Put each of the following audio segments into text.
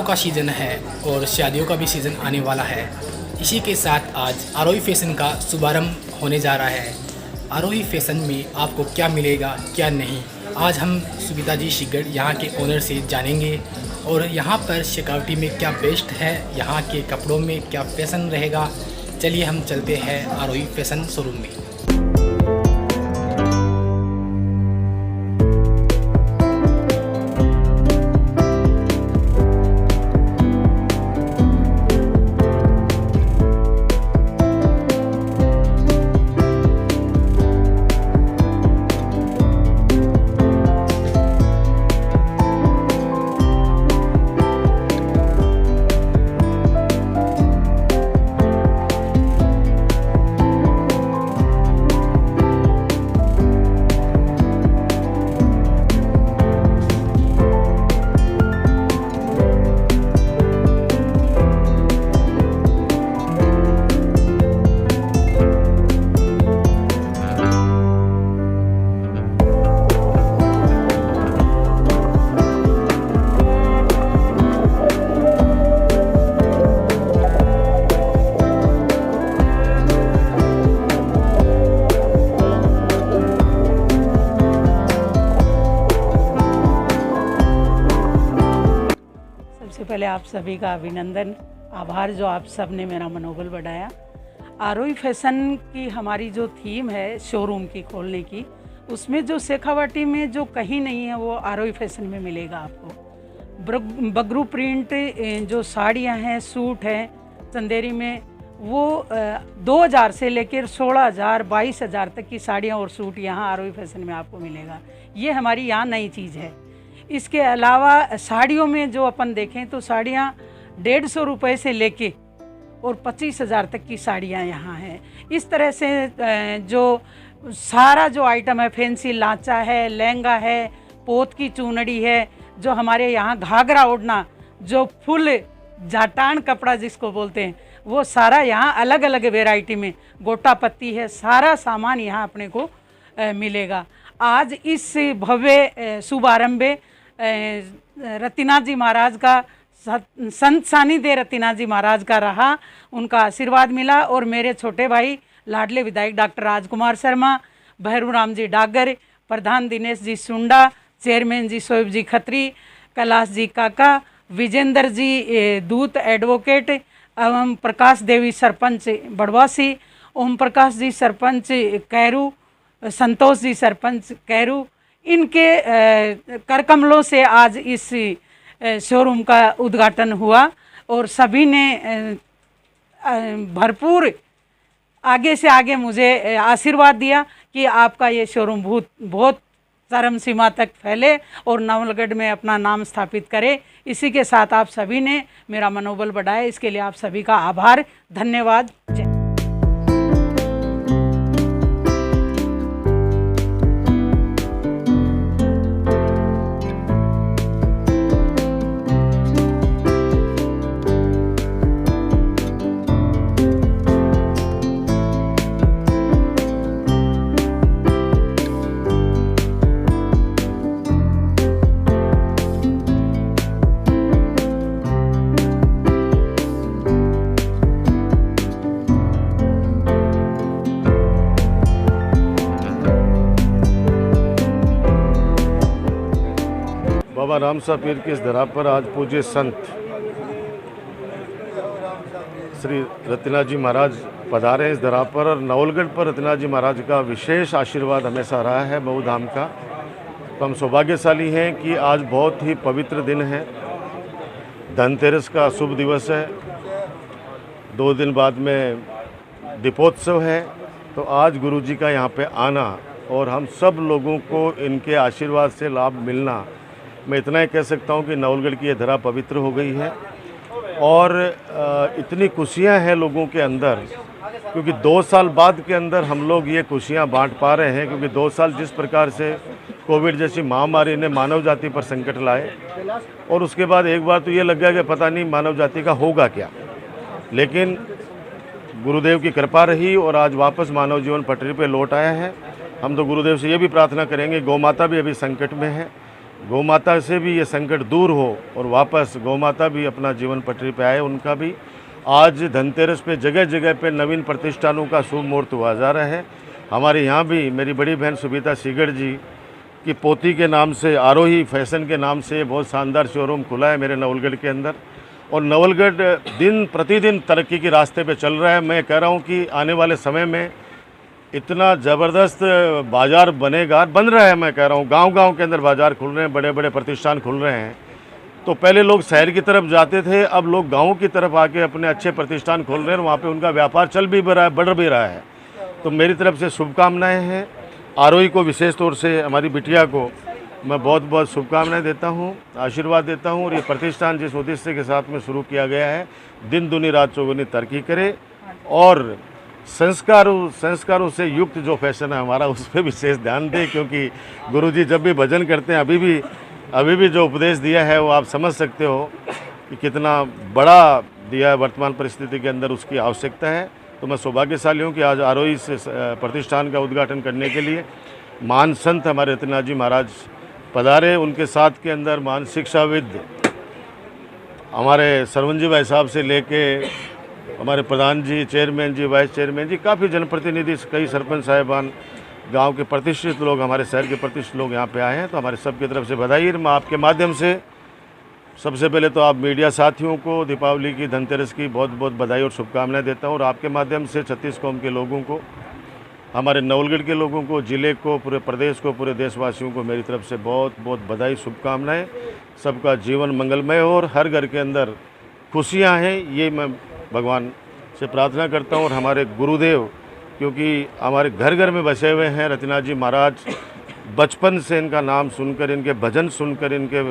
का सीज़न है और शादियों का भी सीज़न आने वाला है। इसी के साथ आज आरोही फैशन का शुभारंभ होने जा रहा है। आरोही फैशन में आपको क्या मिलेगा क्या नहीं, आज हम सुविधा जी शिगड़ यहाँ के ओनर से जानेंगे। और यहाँ पर शेखावटी में क्या बेस्ट है, यहाँ के कपड़ों में क्या फैशन रहेगा। चलिए हम चलते हैं आरोही फैशन शोरूम में। सबसे पहले आप सभी का अभिनंदन, आभार जो आप सब ने मेरा मनोबल बढ़ाया। आरोही फैशन की हमारी जो थीम है शोरूम की खोलने की, उसमें जो शेखावाटी में जो कहीं नहीं है वो आरोही फैशन में मिलेगा आपको। बगरू प्रिंट जो साड़ियाँ हैं, सूट हैं चंदेरी में, वो 2000 से लेकर 16,000 22,000 तक की साड़ियाँ और सूट यहाँ आरोही फैशन में आपको मिलेगा। ये हमारी यहाँ नई चीज़ है। इसके अलावा साड़ियों में जो अपन देखें तो साड़ियाँ 150 रुपये से लेके और 25,000 तक की साड़ियाँ यहाँ हैं। इस तरह से जो सारा जो आइटम है, फैंसी लांचा है, लहंगा है, पोत की चूनड़ी है, जो हमारे यहाँ घाघरा ओढ़ना, जो फुल जाटान कपड़ा जिसको बोलते हैं, वो सारा यहाँ अलग अलग वेराइटी में, गोटा पत्ती है, सारा सामान यहाँ अपने को मिलेगा। आज इस भव्य शुभारंभे रतिनाथ जी महाराज का, संत सानिध्य रतिनाथ जी महाराज का रहा, उनका आशीर्वाद मिला। और मेरे छोटे भाई लाडले विधायक डॉक्टर राजकुमार शर्मा, भैरू राम जी डागर, प्रधान दिनेश जी सुंडा, चेयरमैन जी शोएब जी खत्री, कैलाश जी काका, विजेंद्र जी दूत एडवोकेट एवं प्रकाश देवी सरपंच बड़वासी, ओम प्रकाश जी सरपंच कैरू, संतोष जी सरपंच कैरू, इनके करकमलों से आज इस शोरूम का उद्घाटन हुआ। और सभी ने भरपूर आगे से आगे मुझे आशीर्वाद दिया कि आपका ये शोरूम बहुत चरम सीमा तक फैले और नवलगढ़ में अपना नाम स्थापित करे। इसी के साथ आप सभी ने मेरा मनोबल बढ़ाया, इसके लिए आप सभी का आभार, धन्यवाद। बाबा रामसा पीर की इस धरा पर आज पूज्य संत श्री रतिनाथ जी महाराज पधारे हैं इस धरा पर। और नवलगढ़ पर रतिनाथ जी महाराज का विशेष आशीर्वाद हमेशा रहा है बहु धाम का। तो हम सौभाग्यशाली हैं कि आज बहुत ही पवित्र दिन है, धनतेरस का शुभ दिवस है, 2 दिन बाद में दीपोत्सव है। तो आज गुरु जी का यहाँ पे आना और हम सब लोगों को इनके आशीर्वाद से लाभ मिलना, मैं इतना ही कह सकता हूँ कि नवलगढ़ की ये धरा पवित्र हो गई है। और इतनी खुशियाँ हैं लोगों के अंदर, क्योंकि 2 साल बाद के अंदर हम लोग ये खुशियाँ बांट पा रहे हैं। क्योंकि 2 साल जिस प्रकार से कोविड जैसी महामारी ने मानव जाति पर संकट लाए, और उसके बाद एक बार तो ये लग गया कि पता नहीं मानव जाति का होगा क्या, लेकिन गुरुदेव की कृपा रही और आज वापस मानव जीवन पटरी पे लौट आया है। हम तो गुरुदेव से ये भी प्रार्थना करेंगे, गौ माता भी अभी संकट में है, गौ माता से भी ये संकट दूर हो और वापस गौ माता भी अपना जीवन पटरी पे आए। उनका भी आज धनतेरस पे जगह जगह पे नवीन प्रतिष्ठानों का शुभ मुहूर्त हुआ जा रहा है। हमारे यहाँ भी मेरी बड़ी बहन सुबीता सीगड़ जी की पोती के नाम से आरोही फैशन के नाम से बहुत शानदार शोरूम खुला है मेरे नवलगढ़ के अंदर, और नवलगढ़ दिन प्रतिदिन तरक्की के रास्ते पे चल रहा है। मैं कह रहा हूँ कि आने वाले समय में इतना ज़बरदस्त बाज़ार बनेगा, बन रहा है। मैं कह रहा हूँ गांव-गांव के अंदर बाज़ार खुल रहे हैं, बड़े बड़े प्रतिष्ठान खुल रहे हैं। तो पहले लोग शहर की तरफ जाते थे, अब लोग गाँव की तरफ आके अपने अच्छे प्रतिष्ठान खोल रहे हैं, वहाँ पे उनका व्यापार चल भी रहा है, बढ़ भी रहा है। तो मेरी तरफ से शुभकामनाएँ हैं। आरोही को विशेष तौर से हमारी बिटिया को मैं बहुत बहुत शुभकामनाएं देता हूं, आशीर्वाद देता हूं। और ये प्रतिष्ठान जिस उद्देश्य के साथ में शुरू किया गया है, दिन दुनी रात चौगुनी तरक्की करे और संस्कारों से युक्त जो फैशन है हमारा उस पर विशेष ध्यान दे, क्योंकि गुरुजी जब भी भजन करते हैं अभी भी जो उपदेश दिया है वो आप समझ सकते हो कि कितना बड़ा दिया है। वर्तमान परिस्थिति के अंदर उसकी आवश्यकता है। तो मैं सौभाग्यशाली हूँ कि आज आरोही से प्रतिष्ठान का उद्घाटन करने के लिए महान संत हमारे रत्नाथ जी महाराज पधारे। उनके साथ के अंदर महान शिक्षाविद हमारे सरवन जी भाई साहब से लेके हमारे प्रधान जी, चेयरमैन जी, वाइस चेयरमैन जी, काफ़ी जनप्रतिनिधि, कई सरपंच साहिबान, गांव के प्रतिष्ठित लोग, हमारे शहर के प्रतिष्ठित लोग यहाँ पे आए हैं। तो हमारे सबकी तरफ से बधाई। मैं आपके माध्यम से सबसे पहले तो आप मीडिया साथियों को दीपावली की, धनतेरस की बहुत बहुत बधाई और शुभकामनाएं देता हूँ। और आपके माध्यम से 36 कौम के लोगों को, हमारे नवलगढ़ के लोगों को, ज़िले को, पूरे प्रदेश को, पूरे देशवासियों को मेरी तरफ से बहुत बहुत बधाई, शुभकामनाएं। सबका जीवन मंगलमय हो और हर घर के अंदर खुशियां हैं, ये मैं भगवान से प्रार्थना करता हूं। और हमारे गुरुदेव, क्योंकि हमारे घर घर में बसे हुए हैं रत्नाथ जी महाराज, बचपन से इनका नाम सुनकर, इनके भजन सुनकर, इनके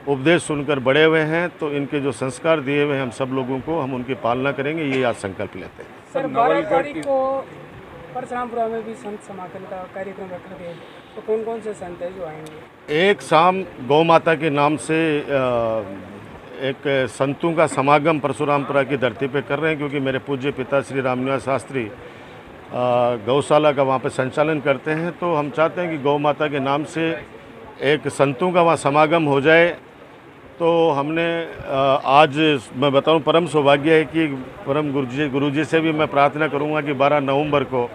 उपदेश सुनकर बड़े हुए हैं। तो इनके जो संस्कार दिए हुए हैं हम सब लोगों को, हम उनकी पालना करेंगे, ये आज संकल्प लेते हैं। सर 12 तारीख को परशुरामपुरा में भी संत समागम का कार्यक्रम रखा गया, तो कौन कौन से संत हैं जो आएंगे? एक शाम गौ माता के नाम से एक संतों का समागम परशुरामपुरा की धरती पे कर रहे हैं, क्योंकि मेरे पूज्य पिता श्री रामनिवास शास्त्री गौशाला का वहाँ पे संचालन करते हैं। तो हम चाहते हैं कि गौ माता के नाम से एक संतों का वहाँ समागम हो जाए। तो हमने आज मैं बताऊं, परम सौभाग्य है कि परम गुरुजी से भी मैं प्रार्थना करूंगा कि 12 नवंबर को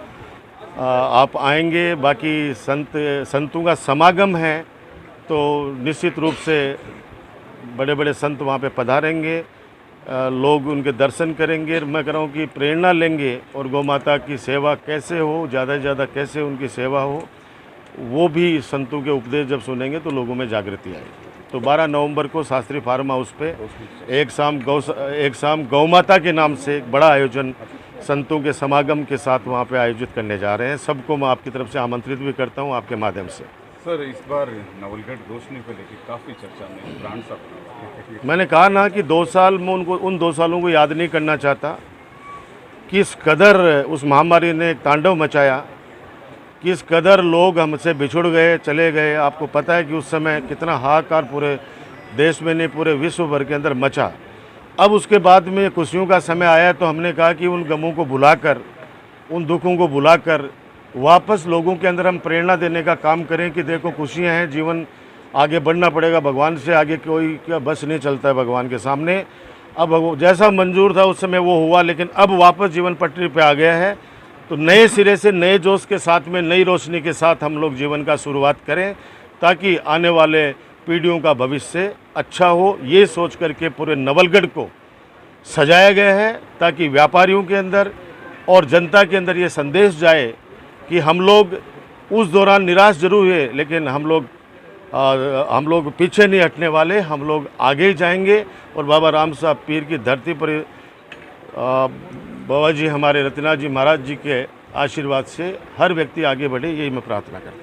आप आएंगे। बाकी संतों का समागम है, तो निश्चित रूप से बड़े बड़े संत वहाँ पे पधारेंगे, लोग उनके दर्शन करेंगे। मैं कह रहा हूँ कि प्रेरणा लेंगे और गौ माता की सेवा कैसे हो, ज़्यादा से ज़्यादा कैसे उनकी सेवा हो, वो भी संतों के उपदेश जब सुनेंगे तो लोगों में जागृति आएगी। तो 12 नवंबर को शास्त्री फार्म हाउस पे एक शाम गौ माता के नाम से एक बड़ा आयोजन संतों के समागम के साथ वहाँ पे आयोजित करने जा रहे हैं। सबको मैं आपकी तरफ से आमंत्रित भी करता हूँ आपके माध्यम से। सर, इस बार नवलगढ़ रोशनी को लेकर काफ़ी चर्चा में ब्रांड साहब, मैंने कहा ना कि 2 साल में उन 2 सालों को याद नहीं करना चाहता। किस कदर उस महामारी ने तांडव मचाया, किस कदर लोग हमसे बिछुड़ गए, चले गए। आपको पता है कि उस समय कितना हाहाकार पूरे देश में नहीं, पूरे विश्व भर के अंदर मचा। अब उसके बाद में खुशियों का समय आया, तो हमने कहा कि उन गमों को भुलाकर, उन दुखों को भुलाकर वापस लोगों के अंदर हम प्रेरणा देने का काम करें कि देखो खुशियां हैं, जीवन आगे बढ़ना पड़ेगा, भगवान से आगे कोई क्या बस नहीं चलता है भगवान के सामने। अब जैसा मंजूर था उस समय वो हुआ, लेकिन अब वापस जीवन पटरी पे आ गया है। तो नए सिरे से, नए जोश के साथ में, नई रोशनी के साथ हम लोग जीवन का शुरुआत करें, ताकि आने वाले पीढ़ियों का भविष्य अच्छा हो। ये सोच करके पूरे नवलगढ़ को सजाया गया है, ताकि व्यापारियों के अंदर और जनता के अंदर ये संदेश जाए कि हम लोग उस दौरान निराश जरूर हुए, लेकिन हम लोग पीछे नहीं हटने वाले, हम लोग आगे ही जाएंगे। और बाबा राम साहब पीर की धरती पर बाबा जी हमारे रत्नाथ जी महाराज जी के आशीर्वाद से हर व्यक्ति आगे बढ़े, यही मैं प्रार्थना करता हूँ।